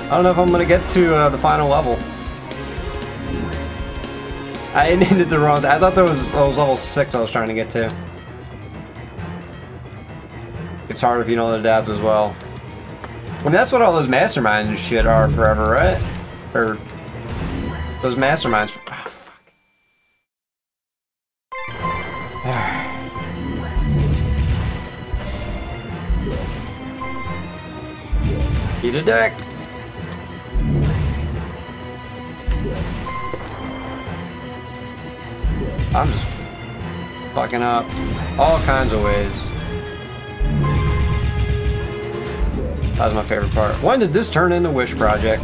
I don't know if I'm gonna get to the final level. I ended the wrong. I thought there was level 6 I was trying to get to. It's hard if you know the depth as well. I mean, that's what all those masterminds and shit are forever, right? Or those masterminds. Oh, fuck. Eat a deck. I'm just fucking up all kinds of ways. That was my favorite part. When did this turn into Wish Project?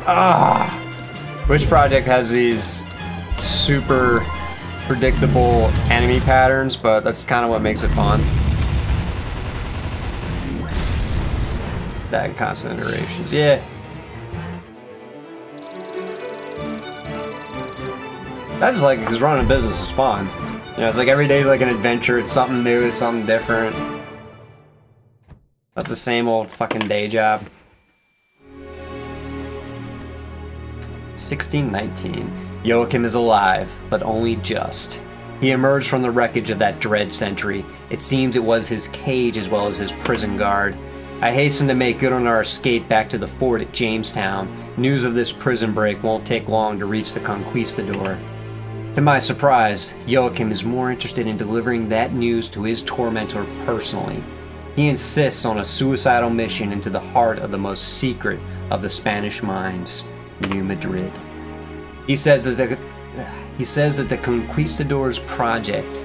Ah, Wish Project has these super predictable enemy patterns, but that's kind of what makes it fun. That and constant iterations, yeah. I just like it because running a business is fun. You know, it's like every day is like an adventure. It's something new. It's something different. Not the same old fucking day job. 1619. Joachim is alive, but only just. He emerged from the wreckage of that dread century. It seems it was his cage as well as his prison guard. I hasten to make good on our escape back to the fort at Jamestown. News of this prison break won't take long to reach the conquistador. To my surprise, Joachim is more interested in delivering that news to his tormentor personally. He insists on a suicidal mission into the heart of the most secret of the Spanish mines, New Madrid. He says that the conquistador's project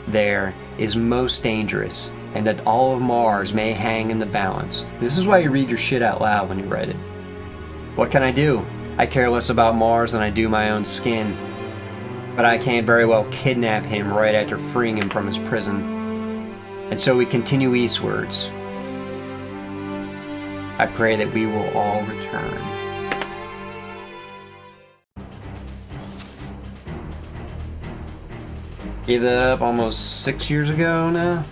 there is most dangerous, and that all of Mars may hang in the balance. This is why you read your shit out loud when you write it. What can I do? I care less about Mars than I do my own skin. But I can't very well kidnap him right after freeing him from his prison. And so we continue eastwards. I pray that we will all return. Gave that up almost 6 years ago now.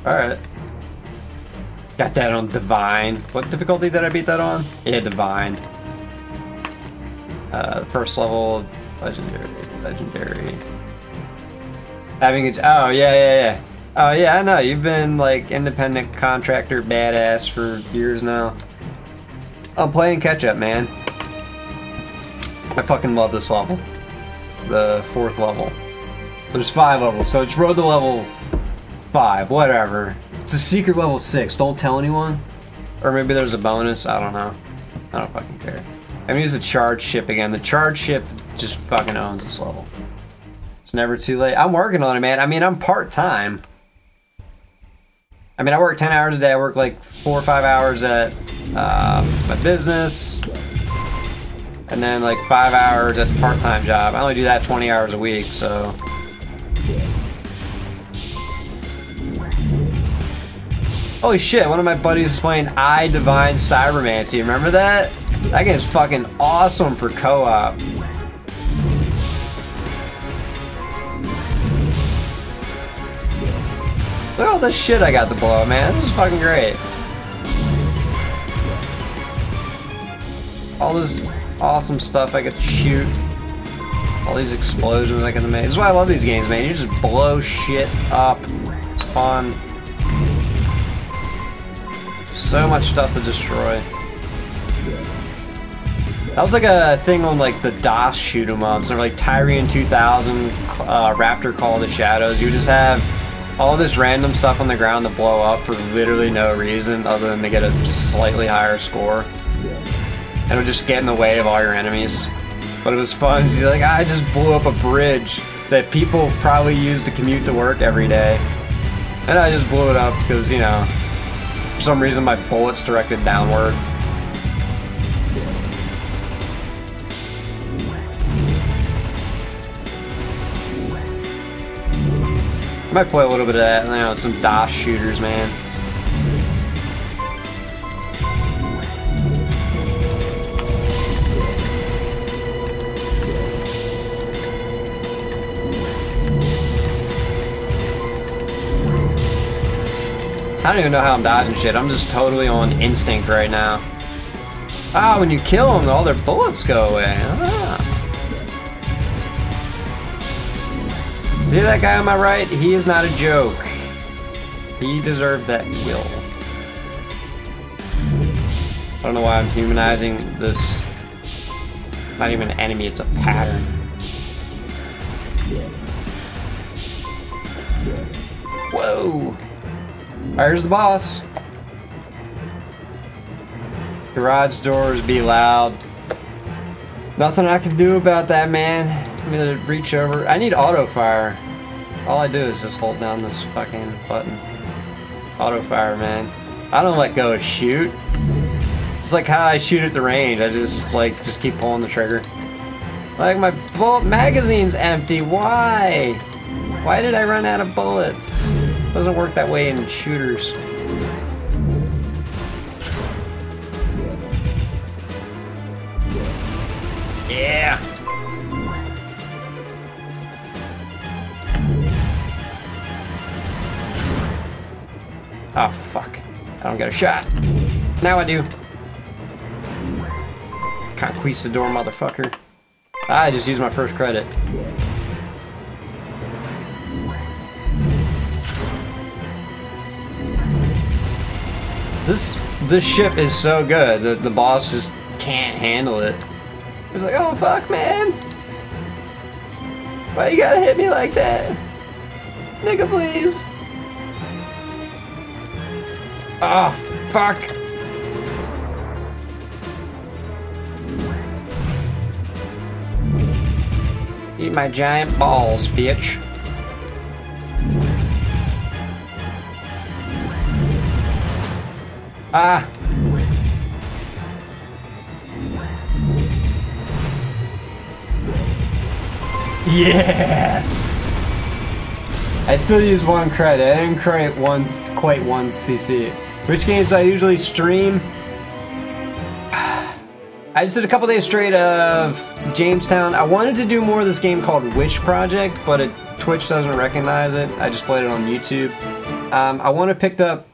Alright. Got that on Divine. What difficulty did I beat that on? Yeah, Divine. First level, legendary. Having it. Oh yeah. Oh yeah, I know. You've been like independent contractor badass for years now. I'm playing catch up, man. I fucking love this level. The 4th level. There's 5 levels, so it's road to level 5, whatever. It's a secret level 6, don't tell anyone. Or maybe there's a bonus, I don't know. I don't fucking care. I'm gonna use the charge ship again. The charge ship just fucking owns this level. It's never too late. I'm working on it, man. I mean, I'm part-time. I mean, I work 10 hours a day. I work like 4 or 5 hours at my business. And then like 5 hours at the part-time job. I only do that 20 hours a week, so. Holy shit, one of my buddies is playing Divine Cybermancy. Remember that? That game's fucking awesome for co-op. Look at all this shit I got to blow, man. This is fucking great. All this awesome stuff I get to shoot. All these explosions I can make. This is why I love these games, man. You just blow shit up. It's fun. So much stuff to destroy. That was like a thing on like the DOS shoot 'em ups, or like Tyrian 2000, Raptor Call of the Shadows. You just have all this random stuff on the ground to blow up for literally no reason other than to get a slightly higher score. And it would just get in the way of all your enemies. But it was fun. He's like, I just blew up a bridge that people probably use to commute to work every day. And I just blew it up because, you know, for some reason my bullet's directed downward. I might play a little bit of that, you know, some DOS shooters, man. I don't even know how I'm dodging shit. I'm just totally on instinct right now. Ah, when you kill them, all their bullets go away. Ah. See that guy on my right? He is not a joke. He deserved that kill. I don't know why I'm humanizing this. Not even an enemy, it's a pattern. Whoa! Here's the boss. Garage doors be loud. Nothing I can do about that, man. I'm gonna reach over. I need auto fire. All I do is just hold down this fucking button. Auto fire, man. I don't let go of shoot. It's like how I shoot at the range. I just keep pulling the trigger. Like my bullet magazine's empty. Why? Why did I run out of bullets? Doesn't work that way in shooters. Yeah. Oh fuck. I don't get a shot. Now I do. Conquistador motherfucker. I just used my first credit. This ship is so good. The boss just can't handle it. He's like, oh fuck, man. Why you gotta hit me like that? Nigga, please. Oh, fuck. Eat my giant balls, bitch. Ah. Yeah. I still use one credit. I didn't create quite one CC. Which games do I usually stream? I just did a couple days straight of Jamestown. I wanted to do more of this game called Wish Project, but Twitch doesn't recognize it. I just played it on YouTube. I want to pick up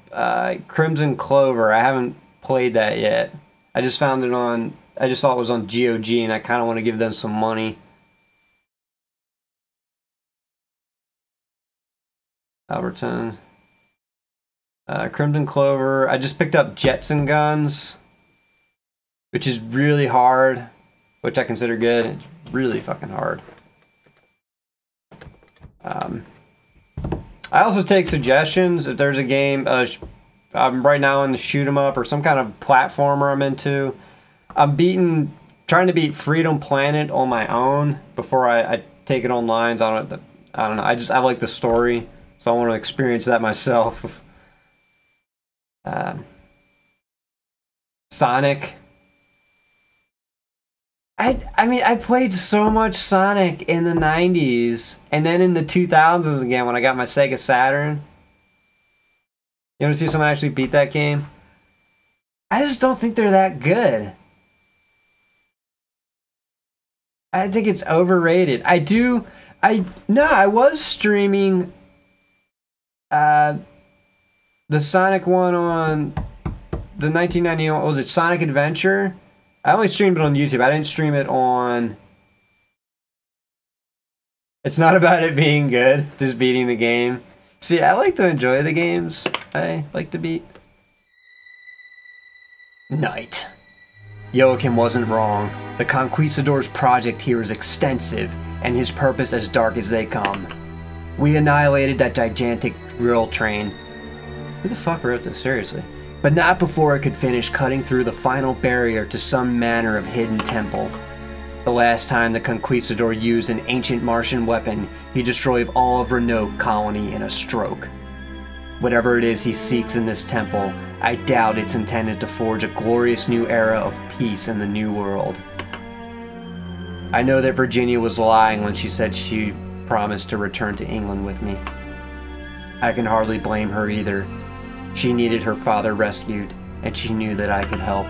Crimson Clover. I haven't played that yet. I just found it on. I just saw it was on GOG, and I kind of want to give them some money. Alberton. Crimson Clover. I just picked up Jetson Guns, which is really hard, which I consider good. It's really fucking hard. I also take suggestions if there's a game. I'm right now in the shoot 'em up or some kind of platformer I'm into. I'm trying to beat Freedom Planet on my own before I take it online. So I don't know. I like the story, so I want to experience that myself. Sonic. I mean, I played so much Sonic in the 90s, and then in the 2000s again when I got my Sega Saturn. You want to see someone actually beat that game? I just don't think they're that good. I think it's overrated. I was streaming the Sonic one on the 1991, what was it, Sonic Adventure? I only streamed it on YouTube. I didn't stream it on... It's not about it being good, just beating the game. See, I like to enjoy the games I like to beat. Night. Joachim wasn't wrong. The Conquistador's project here is extensive, and his purpose as dark as they come. We annihilated that gigantic drill train. Who the fuck wrote this, seriously? But not before it could finish cutting through the final barrier to some manner of hidden temple. The last time the Conquistador used an ancient Martian weapon, he destroyed all of Renault colony in a stroke. Whatever it is he seeks in this temple, I doubt it's intended to forge a glorious new era of peace in the New World. I know that Virginia was lying when she said she promised to return to England with me. I can hardly blame her either. She needed her father rescued, and she knew that I could help.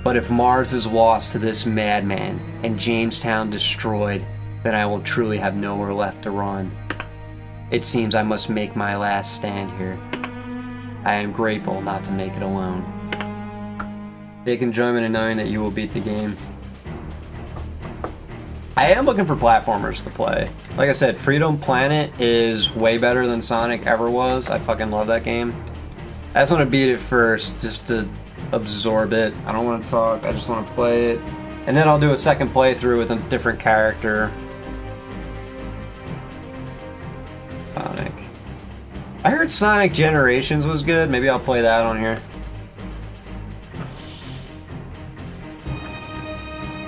But if Mars is lost to this madman, and Jamestown destroyed, then I will truly have nowhere left to run. It seems I must make my last stand here. I am grateful not to make it alone. Take enjoyment in knowing that you will beat the game. I am looking for platformers to play. Like I said, Freedom Planet is way better than Sonic ever was. I fucking love that game. I just want to beat it first, just to absorb it. I don't want to talk, I just want to play it. And then I'll do a second playthrough with a different character. Sonic. I heard Sonic Generations was good. Maybe I'll play that on here.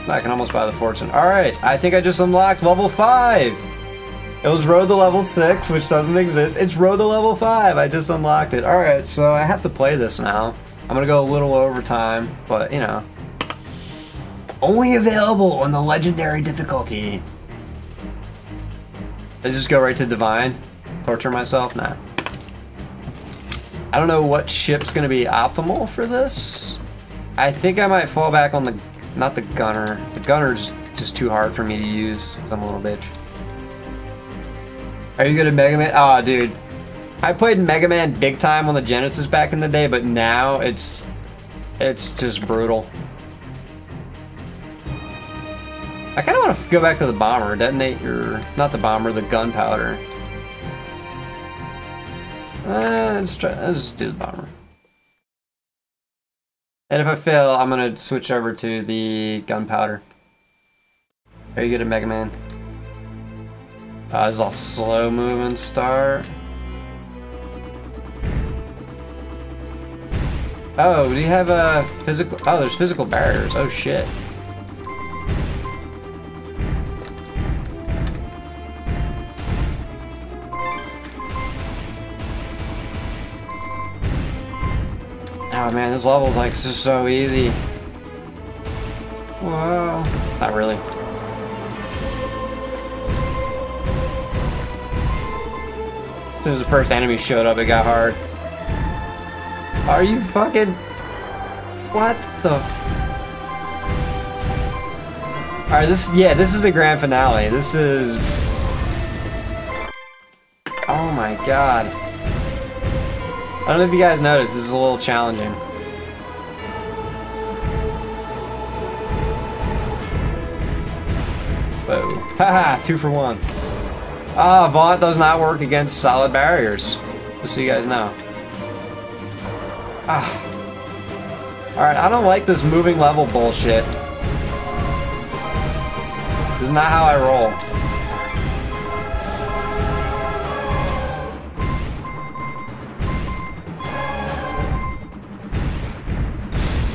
I can almost buy the fortune. Alright, I think I just unlocked level 5! It was Road to level 6, which doesn't exist. It's Road to level 5! I just unlocked it. Alright, so I have to play this now. I'm gonna go a little overtime, but, you know. Only available on the legendary difficulty. Did I just go right to divine? Torture myself? Nah. I don't know what ship's gonna be optimal for this. I think I might fall back on the... not the gunner. The gunner's just too hard for me to use, because I'm a little bitch. Are you good at Mega Man? Aw, dude. I played Mega Man big time on the Genesis back in the day, but now it's just brutal. I kind of want to go back to the bomber, detonate your, not the bomber, the gunpowder. Let's just do the bomber. And if I fail, I'm gonna switch over to the gunpowder. Are you good at Mega Man? This is all slow moving start. Oh, do you have a physical? Oh, there's physical barriers. Oh shit. Oh man, this level's like just so easy. Whoa. Not really. As soon as the first enemy showed up, it got hard. Are you fucking... What the... Alright, this is the grand finale. This is... Oh my god. I don't know if you guys noticed, this is a little challenging. Whoa. Haha, 2 for 1. Ah, Vaunt does not work against solid barriers. Just so you guys know. Ah. Alright, I don't like this moving level bullshit. This is not how I roll.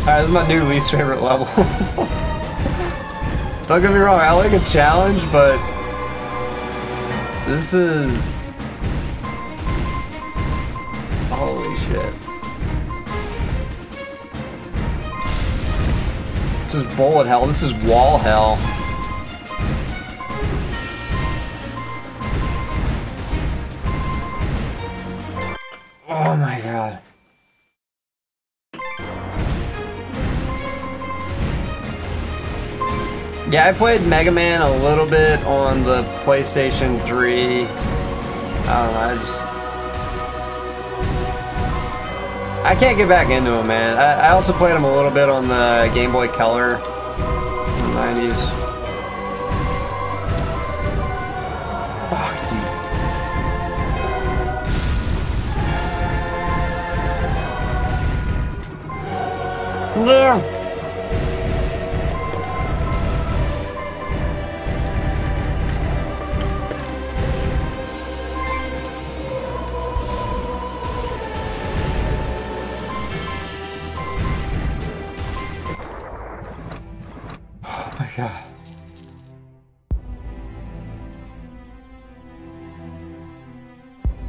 Alright, this is my new least favorite level. Don't get me wrong, I like a challenge, but this is... Holy shit. This is bullet hell, this is wall hell. Oh my god. Yeah, I played Mega Man a little bit on the PlayStation 3. I don't know, I can't get back into him, man. I also played him a little bit on the Game Boy Color in the 90s. Fuck you. No. God.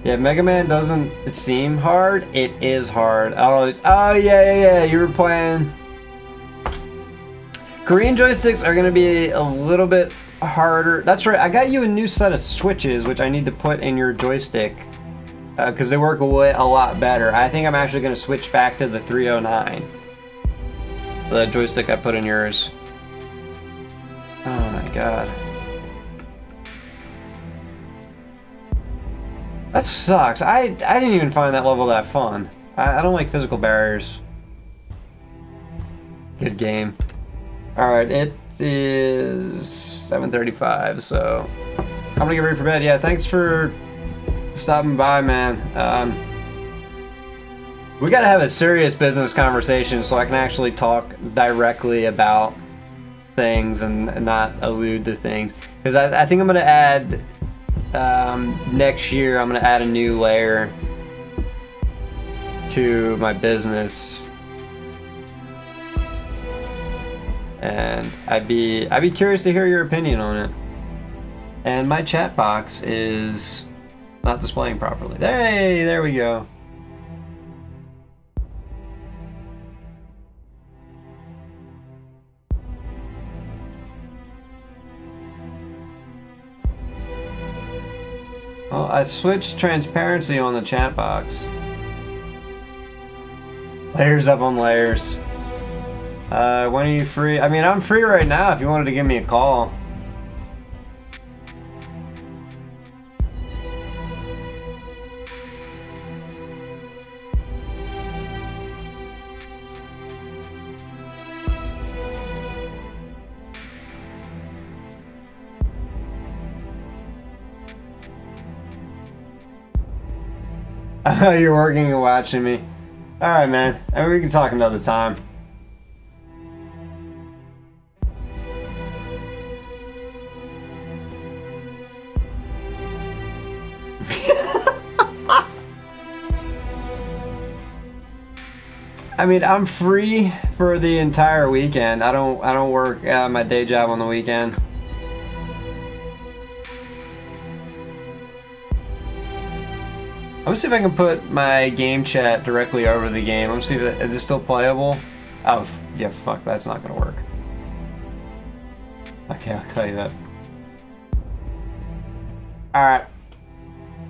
Yeah, Mega Man doesn't seem hard. It is hard. Oh yeah. You were playing. Korean joysticks are gonna be a little bit harder. That's right. I got you a new set of switches, which I need to put in your joystick because they work a lot better. I think I'm actually gonna switch back to the 309, the joystick I put in yours. Oh my god. That sucks. I didn't even find that level that fun. I don't like physical barriers. Good game. Alright, it is 7:35, so I'm gonna get ready for bed. Yeah, thanks for stopping by, man. We gotta have a serious business conversation so I can actually talk directly about things and not allude to things, because I think I'm gonna add next year I'm gonna add a new layer to my business, and I'd be curious to hear your opinion on it. And my chat box is not displaying properly. Hey, there we go. Well, I switched transparency on the chat box. Layers up on layers. When are you free? I mean, I'm free right now if you wanted to give me a call. You're working and watching me. Alright, man. I mean, we can talk another time. I mean, I'm free for the entire weekend. I don't work my day job on the weekend. I'm gonna see if I can put my game chat directly over the game. I'm gonna see if is it still playable. Oh yeah, fuck, that's not gonna work. Okay, I'll tell you that. Alright.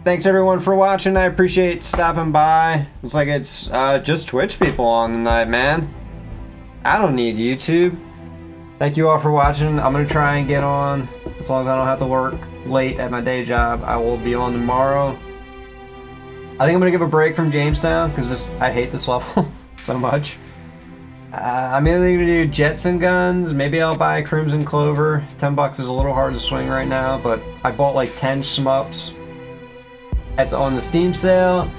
Thanks everyone for watching. I appreciate stopping by. Looks like it's just Twitch people on tonight, man. I don't need YouTube. Thank you all for watching. I'm gonna try and get on as long as I don't have to work late at my day job. I will be on tomorrow. I think I'm gonna give a break from Jamestown because I hate this level so much. I'm either gonna do Jetson guns. Maybe I'll buy Crimson Clover. $10 is a little hard to swing right now, but I bought like 10 shmups on the Steam sale.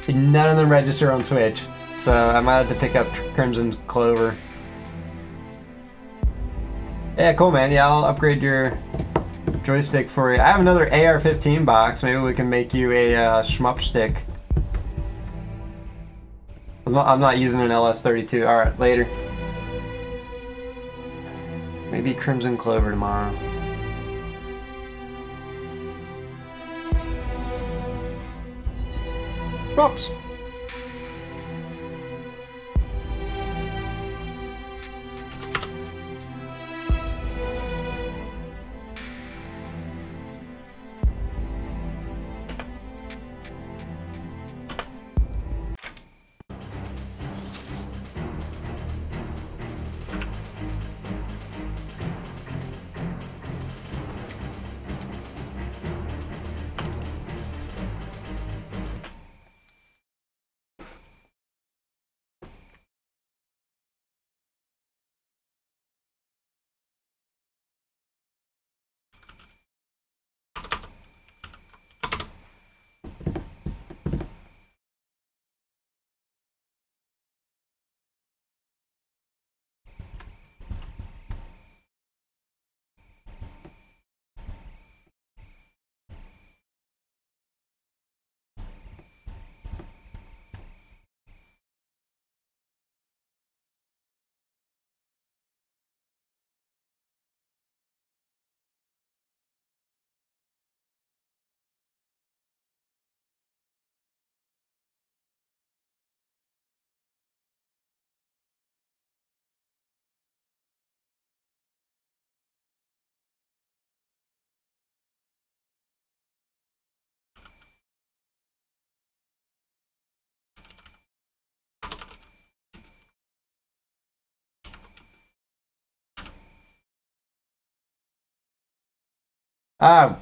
None of them register on Twitch, so I might have to pick up Crimson Clover. Yeah, cool, man. Yeah, I'll upgrade your joystick for you. I have another AR-15 box. Maybe we can make you a shmup stick. I'm not using an LS32. Alright, later. Maybe Crimson Clover tomorrow. Shmups! Ah,